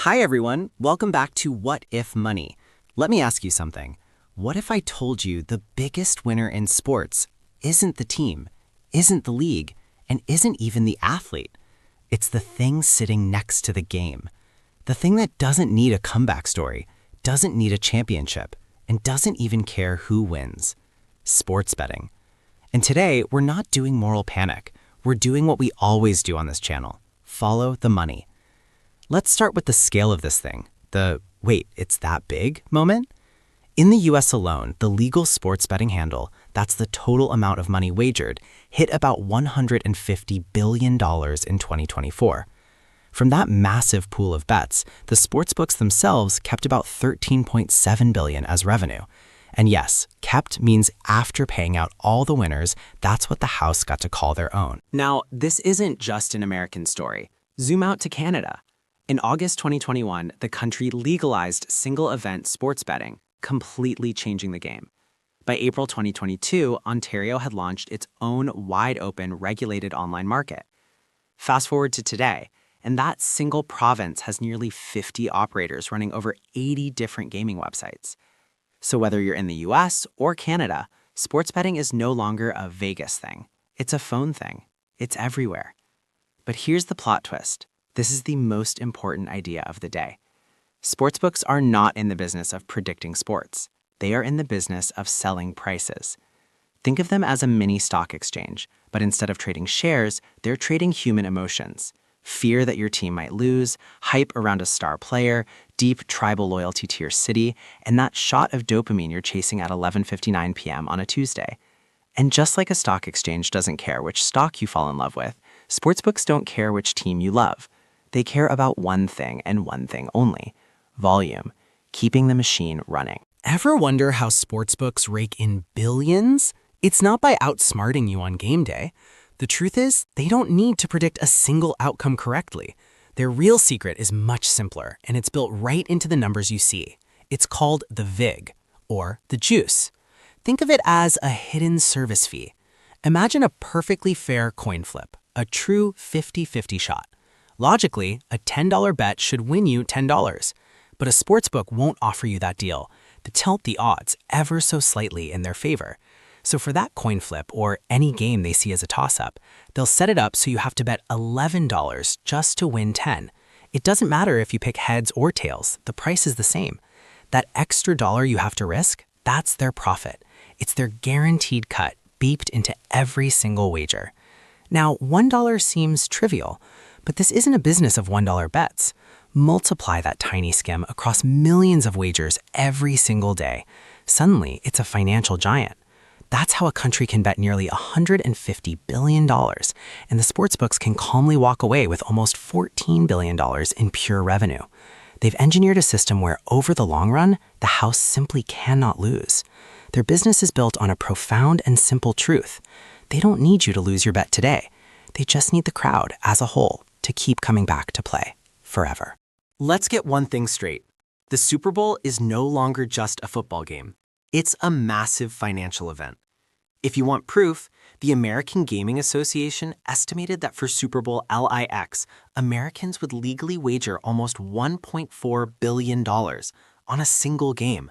Hi everyone, welcome back to What If Money. Let me ask you something. What if I told you the biggest winner in sports isn't the team, isn't the league, and isn't even the athlete? It's the thing sitting next to the game. The thing that doesn't need a comeback story, doesn't need a championship, and doesn't even care who wins. Sports betting. And today, we're not doing moral panic. We're doing what we always do on this channel. Follow the money. Let's start with the scale of this thing, the "wait, it's that big" moment. In the US alone, the legal sports betting handle, that's the total amount of money wagered, hit about $150 billion in 2024. From that massive pool of bets, the sportsbooks themselves kept about $13.7 billion as revenue. And yes, kept means after paying out all the winners, that's what the house got to call their own. Now, this isn't just an American story. Zoom out to Canada. In August 2021, the country legalized single-event sports betting, completely changing the game. By April 2022, Ontario had launched its own wide-open regulated online market. Fast forward to today, and that single province has nearly 50 operators running over 80 different gaming websites. So whether you're in the US or Canada, sports betting is no longer a Vegas thing. It's a phone thing. It's everywhere. But here's the plot twist. This is the most important idea of the day. Sportsbooks are not in the business of predicting sports. They are in the business of selling prices. Think of them as a mini stock exchange, but instead of trading shares, they're trading human emotions. Fear that your team might lose, hype around a star player, deep tribal loyalty to your city, and that shot of dopamine you're chasing at 11:59 p.m. on a Tuesday. And just like a stock exchange doesn't care which stock you fall in love with, sportsbooks don't care which team you love. They care about one thing and one thing only: volume, keeping the machine running. Ever wonder how sportsbooks rake in billions? It's not by outsmarting you on game day. The truth is, they don't need to predict a single outcome correctly. Their real secret is much simpler, and it's built right into the numbers you see. It's called the VIG, or the juice. Think of it as a hidden service fee. Imagine a perfectly fair coin flip, a true 50-50 shot. Logically, a $10 bet should win you $10, but a sportsbook won't offer you that deal. They tilt the odds ever so slightly in their favor. So for that coin flip or any game they see as a toss-up, they'll set it up so you have to bet $11 just to win 10. It doesn't matter if you pick heads or tails, the price is the same. That extra dollar you have to risk, that's their profit. It's their guaranteed cut, beeped into every single wager. Now, $1 seems trivial, but this isn't a business of $1 bets. Multiply that tiny skim across millions of wagers every single day. Suddenly, it's a financial giant. That's how a country can bet nearly $150 billion, and the sportsbooks can calmly walk away with almost $14 billion in pure revenue. They've engineered a system where, over the long run, the house simply cannot lose. Their business is built on a profound and simple truth. They don't need you to lose your bet today. They just need the crowd as a whole to keep coming back to play forever. Let's get one thing straight. The Super Bowl is no longer just a football game. It's a massive financial event. If you want proof, the American Gaming Association estimated that for Super Bowl LIX, Americans would legally wager almost $1.4 billion on a single game.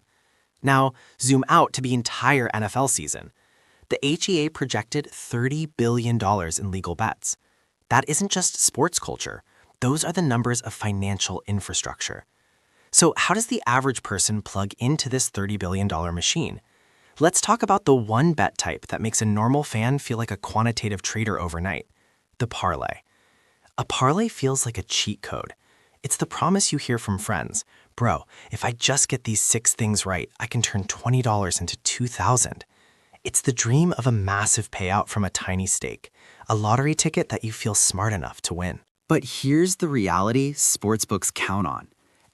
Now, zoom out to the entire NFL season. The HEA projected $30 billion in legal bets. That isn't just sports culture. Those are the numbers of financial infrastructure. So how does the average person plug into this $30 billion machine? Let's talk about the one bet type that makes a normal fan feel like a quantitative trader overnight: the parlay. A parlay feels like a cheat code. It's the promise you hear from friends. Bro, if I just get these 6 things right, I can turn $20 into $2,000. It's the dream of a massive payout from a tiny stake, a lottery ticket that you feel smart enough to win. But here's the reality sportsbooks count on.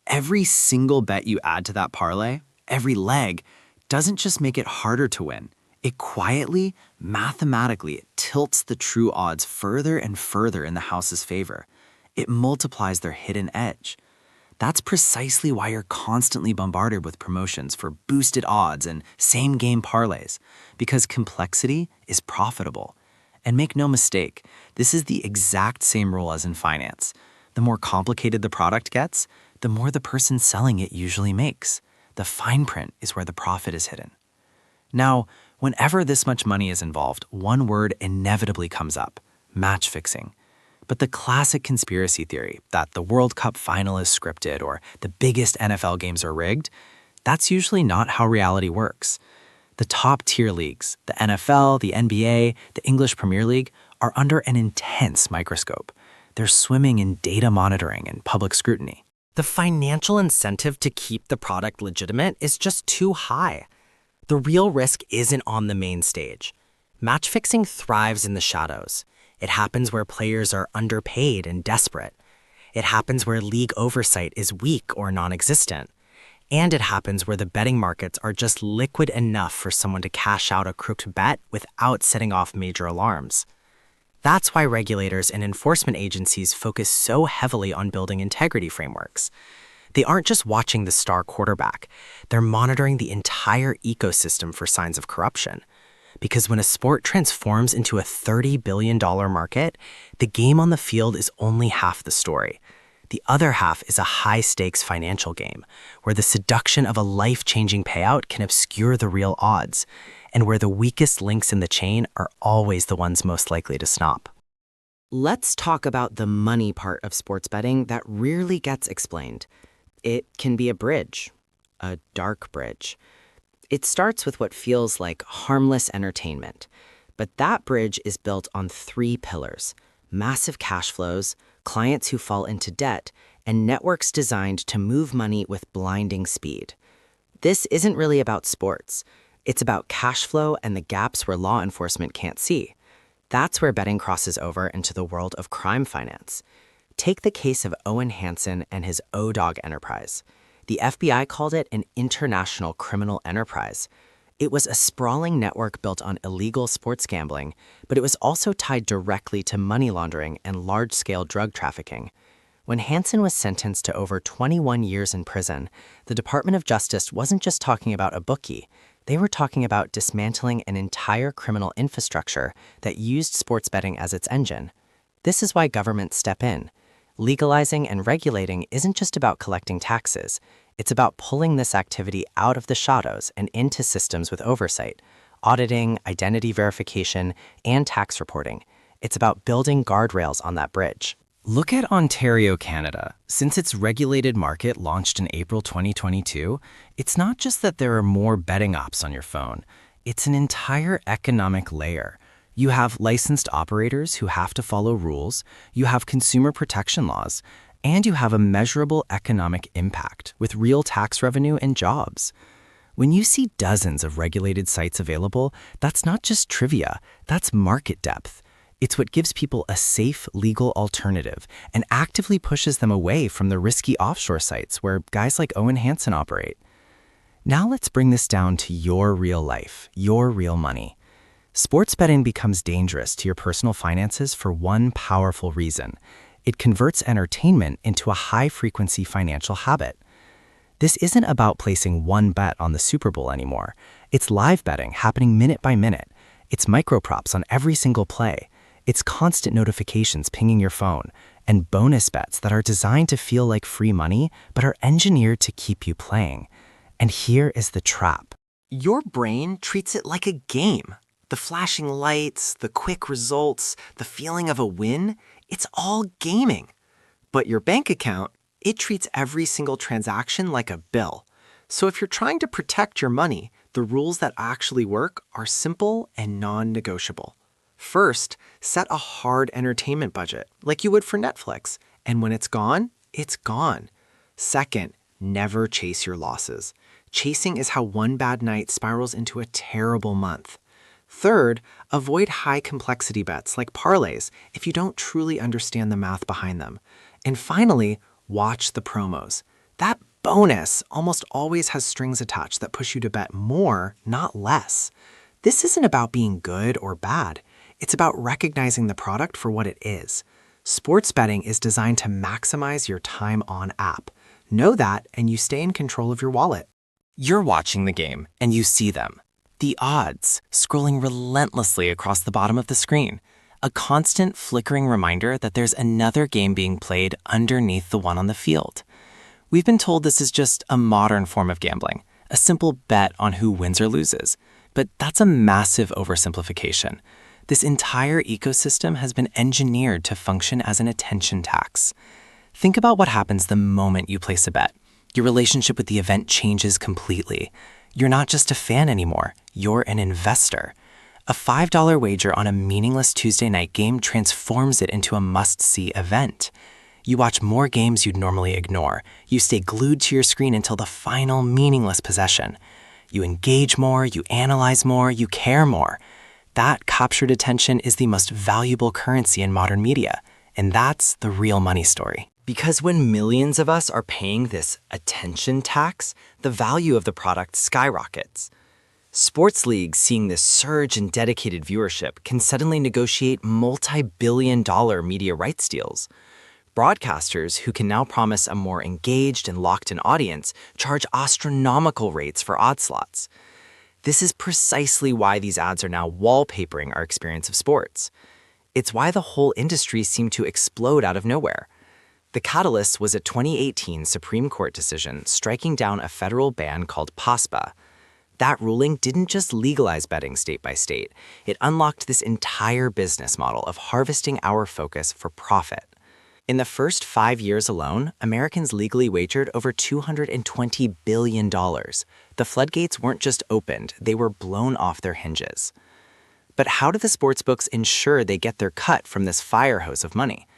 Every single bet you add to that parlay, every leg, doesn't just make it harder to win. It quietly, mathematically, tilts the true odds further and further in the house's favor. It multiplies their hidden edge. That's precisely why you're constantly bombarded with promotions for boosted odds and same-game parlays, because complexity is profitable. And make no mistake, this is the exact same rule as in finance. The more complicated the product gets, the more the person selling it usually makes. The fine print is where the profit is hidden. Now, whenever this much money is involved, one word inevitably comes up: match fixing. But the classic conspiracy theory that the World Cup final is scripted or the biggest NFL games are rigged, that's usually not how reality works. The top-tier leagues, the NFL, the NBA, the English Premier League, are under an intense microscope. They're swimming in data monitoring and public scrutiny. The financial incentive to keep the product legitimate is just too high. The real risk isn't on the main stage. Match fixing thrives in the shadows. It happens where players are underpaid and desperate. It happens where league oversight is weak or non-existent. And it happens where the betting markets are just liquid enough for someone to cash out a crooked bet without setting off major alarms. That's why regulators and enforcement agencies focus so heavily on building integrity frameworks. They aren't just watching the star quarterback, they're monitoring the entire ecosystem for signs of corruption. Because when a sport transforms into a $30 billion market, the game on the field is only half the story. The other half is a high-stakes financial game, where the seduction of a life-changing payout can obscure the real odds, and where the weakest links in the chain are always the ones most likely to snap. Let's talk about the money part of sports betting that rarely gets explained. It can be a bridge, a dark bridge. It starts with what feels like harmless entertainment, but that bridge is built on 3 pillars: massive cash flows, clients who fall into debt, and networks designed to move money with blinding speed. This isn't really about sports. It's about cash flow and the gaps where law enforcement can't see. That's where betting crosses over into the world of crime finance. Take the case of Owen Hansen and his O-Dog enterprise. The FBI called it an international criminal enterprise. It was a sprawling network built on illegal sports gambling, but it was also tied directly to money laundering and large-scale drug trafficking. When Hansen was sentenced to over 21 years in prison, the Department of Justice wasn't just talking about a bookie. They were talking about dismantling an entire criminal infrastructure that used sports betting as its engine. This is why governments step in. Legalizing and regulating isn't just about collecting taxes. It's about pulling this activity out of the shadows and into systems with oversight, auditing, identity verification, and tax reporting. It's about building guardrails on that bridge. Look at Ontario, Canada. Since its regulated market launched in April 2022, it's not just that there are more betting apps on your phone. It's an entire economic layer. You have licensed operators who have to follow rules, you have consumer protection laws, and you have a measurable economic impact with real tax revenue and jobs. When you see dozens of regulated sites available, that's not just trivia, that's market depth. It's what gives people a safe, legal alternative and actively pushes them away from the risky offshore sites where guys like Owen Hansen operate. Now let's bring this down to your real life, your real money. Sports betting becomes dangerous to your personal finances for one powerful reason. It converts entertainment into a high-frequency financial habit. This isn't about placing one bet on the Super Bowl anymore. It's live betting happening minute by minute. It's micro-props on every single play. It's constant notifications pinging your phone, and bonus bets that are designed to feel like free money but are engineered to keep you playing. And here is the trap. Your brain treats it like a game. The flashing lights, the quick results, the feeling of a win, it's all gaming. But your bank account, it treats every single transaction like a bill. So if you're trying to protect your money, the rules that actually work are simple and non-negotiable. First, set a hard entertainment budget, like you would for Netflix, and when it's gone, it's gone. Second, never chase your losses. Chasing is how one bad night spirals into a terrible month. Third, avoid high-complexity bets like parlays if you don't truly understand the math behind them. And finally, watch the promos. That bonus almost always has strings attached that push you to bet more, not less. This isn't about being good or bad. It's about recognizing the product for what it is. Sports betting is designed to maximize your time on app. Know that, and you stay in control of your wallet. You're watching the game, and you see them. The odds, scrolling relentlessly across the bottom of the screen. a constant flickering reminder that there's another game being played underneath the one on the field. We've been told this is just a modern form of gambling, a simple bet on who wins or loses. But that's a massive oversimplification. This entire ecosystem has been engineered to function as an attention tax. Think about what happens the moment you place a bet. Your relationship with the event changes completely. You're not just a fan anymore, you're an investor. A $5 wager on a meaningless Tuesday night game transforms it into a must-see event. You watch more games you'd normally ignore. You stay glued to your screen until the final meaningless possession. You engage more, you analyze more, you care more. That captured attention is the most valuable currency in modern media, and that's the real money story. Because when millions of us are paying this attention tax, the value of the product skyrockets. Sports leagues seeing this surge in dedicated viewership can suddenly negotiate multi-billion-dollar media rights deals. Broadcasters, who can now promise a more engaged and locked-in audience, charge astronomical rates for ad slots. This is precisely why these ads are now wallpapering our experience of sports. It's why the whole industry seemed to explode out of nowhere. The catalyst was a 2018 Supreme Court decision striking down a federal ban called PASPA. That ruling didn't just legalize betting state by state, it unlocked this entire business model of harvesting our focus for profit. In the first 5 years alone, Americans legally wagered over $220 billion. The floodgates weren't just opened, they were blown off their hinges. But how do the sportsbooks ensure they get their cut from this fire hose of money?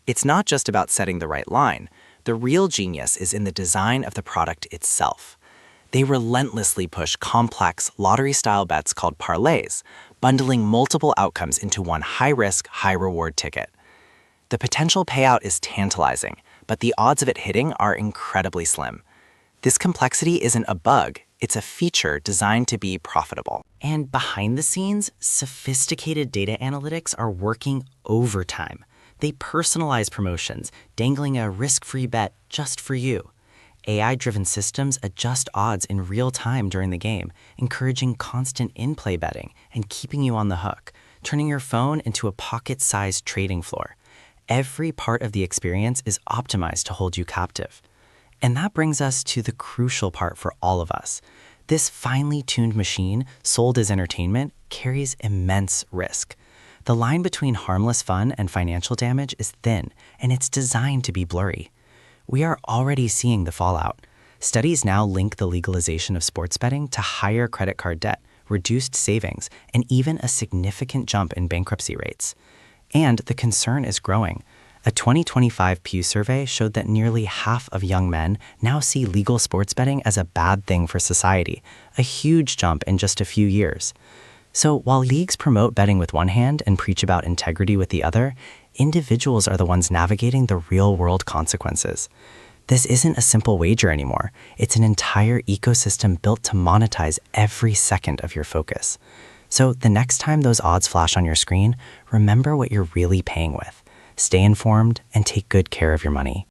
It's not just about setting the right line. The real genius is in the design of the product itself. They relentlessly push complex, lottery-style bets called parlays, bundling multiple outcomes into one high-risk, high-reward ticket. The potential payout is tantalizing, but the odds of it hitting are incredibly slim. This complexity isn't a bug, it's a feature designed to be profitable. And behind the scenes, sophisticated data analytics are working overtime. They personalize promotions, dangling a risk-free bet just for you. AI-driven systems adjust odds in real time during the game, encouraging constant in-play betting and keeping you on the hook, turning your phone into a pocket-sized trading floor. Every part of the experience is optimized to hold you captive. And that brings us to the crucial part for all of us. This finely tuned machine, sold as entertainment, carries immense risk. The line between harmless fun and financial damage is thin, and it's designed to be blurry. We are already seeing the fallout. Studies now link the legalization of sports betting to higher credit card debt, reduced savings, and even a significant jump in bankruptcy rates. And the concern is growing. A 2025 Pew survey showed that nearly half of young men now see legal sports betting as a bad thing for society, a huge jump in just a few years. So while leagues promote betting with one hand and preach about integrity with the other, individuals are the ones navigating the real-world consequences. This isn't a simple wager anymore. It's an entire ecosystem built to monetize every second of your focus. So the next time those odds flash on your screen, remember what you're really paying with. Stay informed and take good care of your money.